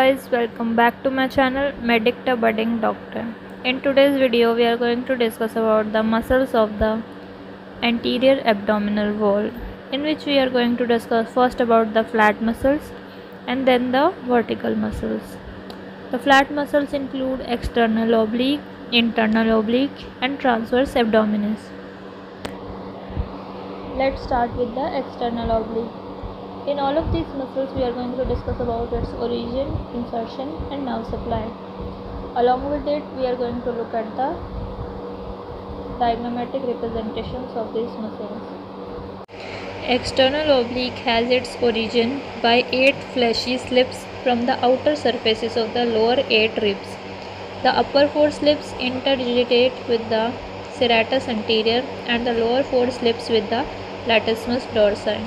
guys, welcome back to my channel Medic the Budding Doctor. In today's video we are going to discuss about the muscles of the anterior abdominal wall, in which we are going to discuss first about the flat muscles and then the vertical muscles. The flat muscles include external oblique, internal oblique and transverse abdominis. Let's start with the external oblique. In all of these muscles, we are going to discuss about its origin, insertion and nerve supply. Along with it, we are going to look at the diagrammatic representations of these muscles. External oblique has its origin by 8 fleshy slips from the outer surfaces of the lower 8 ribs. The upper 4 slips interdigitate with the serratus anterior and the lower 4 slips with the latissimus dorsi.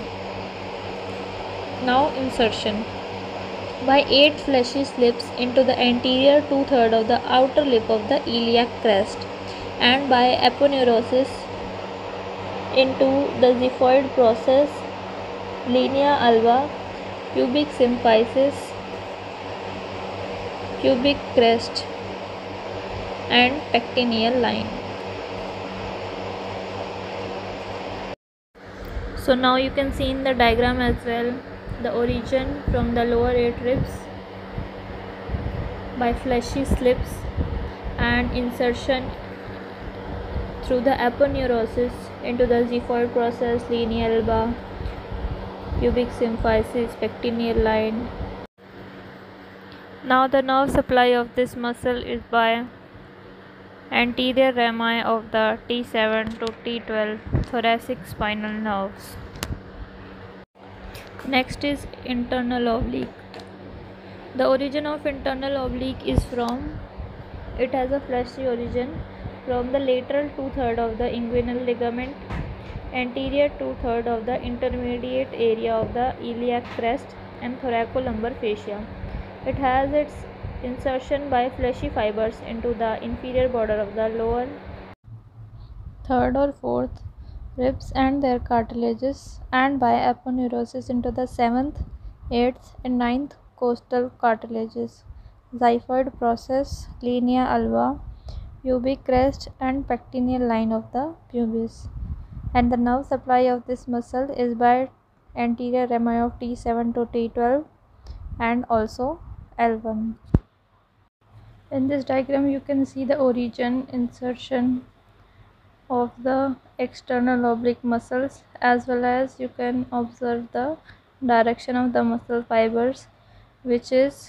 Now insertion. By 8 fleshy slips into the anterior 2/3 of the outer lip of the iliac crest, and by aponeurosis into the xiphoid process, linea alba, pubic symphysis, pubic crest and pectineal line. So now you can see in the diagram as well the origin from the lower 8 ribs by fleshy slips and insertion through the aponeurosis into the xiphoid process, linea alba, pubic symphysis, pectineal line. Now the nerve supply of this muscle is by anterior rami of the T7 to T12 thoracic spinal nerves. Next is internal oblique. The origin of internal oblique is it has a fleshy origin from the lateral 2/3 of the inguinal ligament, anterior 2/3 of the intermediate area of the iliac crest and thoracolumbar fascia. It has its insertion by fleshy fibers into the inferior border of the lower 3rd or 4th ribs and their cartilages, and by aponeurosis into the 7th, 8th and 9th costal cartilages, xiphoid process, linea alba, pubic crest and pectineal line of the pubis. And the nerve supply of this muscle is by anterior rami of T7 to T12 and also L1. In this diagram you can see the origin, insertion of the external oblique muscles, as well as you can observe the direction of the muscle fibers, which is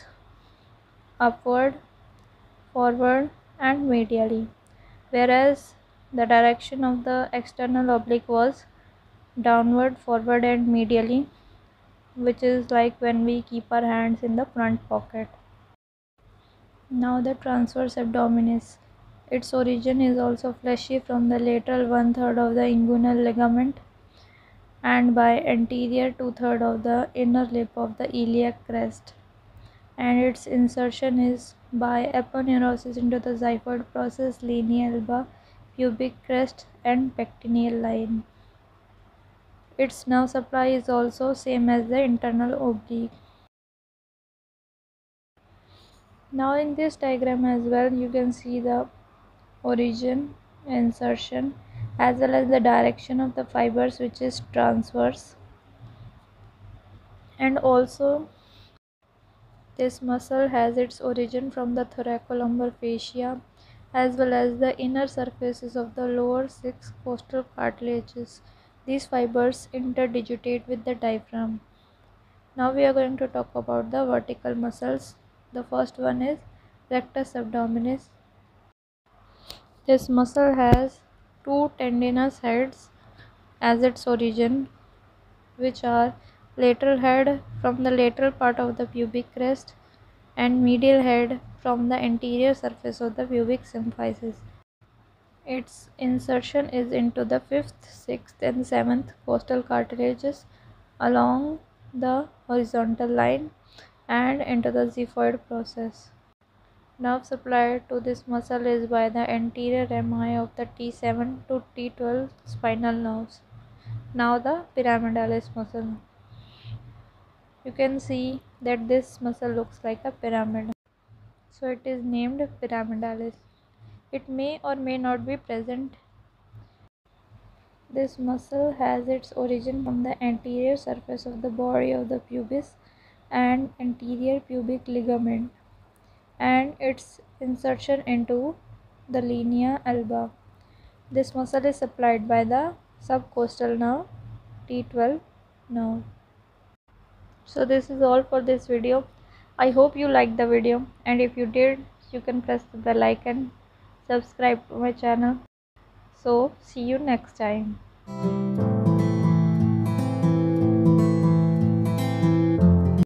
upward, forward and medially, whereas the direction of the external oblique was downward, forward and medially, which is like when we keep our hands in the front pocket. Now the transverse abdominis. Its origin is also fleshy from the lateral 1/3 of the inguinal ligament and by anterior 2/3 of the inner lip of the iliac crest, and its insertion is by aponeurosis into the xiphoid process, linea alba, pubic crest and pectineal line. Its nerve supply is also same as the internal oblique. Now in this diagram as well you can see the origin, insertion as well as the direction of the fibers, which is transverse, and also this muscle has its origin from the thoracolumbar fascia as well as the inner surfaces of the lower 6 costal cartilages. These fibers interdigitate with the diaphragm. Now we are going to talk about the vertical muscles. The first one is rectus abdominis. This muscle has 2 tendinous heads as its origin, which are lateral head from the lateral part of the pubic crest and medial head from the anterior surface of the pubic symphysis. Its insertion is into the 5th, 6th and 7th costal cartilages along the horizontal line and into the xiphoid process. Nerve supply to this muscle is by the anterior rami of the T7 to T12 spinal nerves. Now the pyramidalis muscle. You can see that this muscle looks like a pyramid. So it is named pyramidalis. It may or may not be present. This muscle has its origin from the anterior surface of the body of the pubis and anterior pubic ligament, and its insertion into the linea alba. This muscle is supplied by the subcostal nerve, T12 nerve. So this is all for this video. I hope you liked the video, and if you did, you can press the bell icon, subscribe to my channel. So see you next time.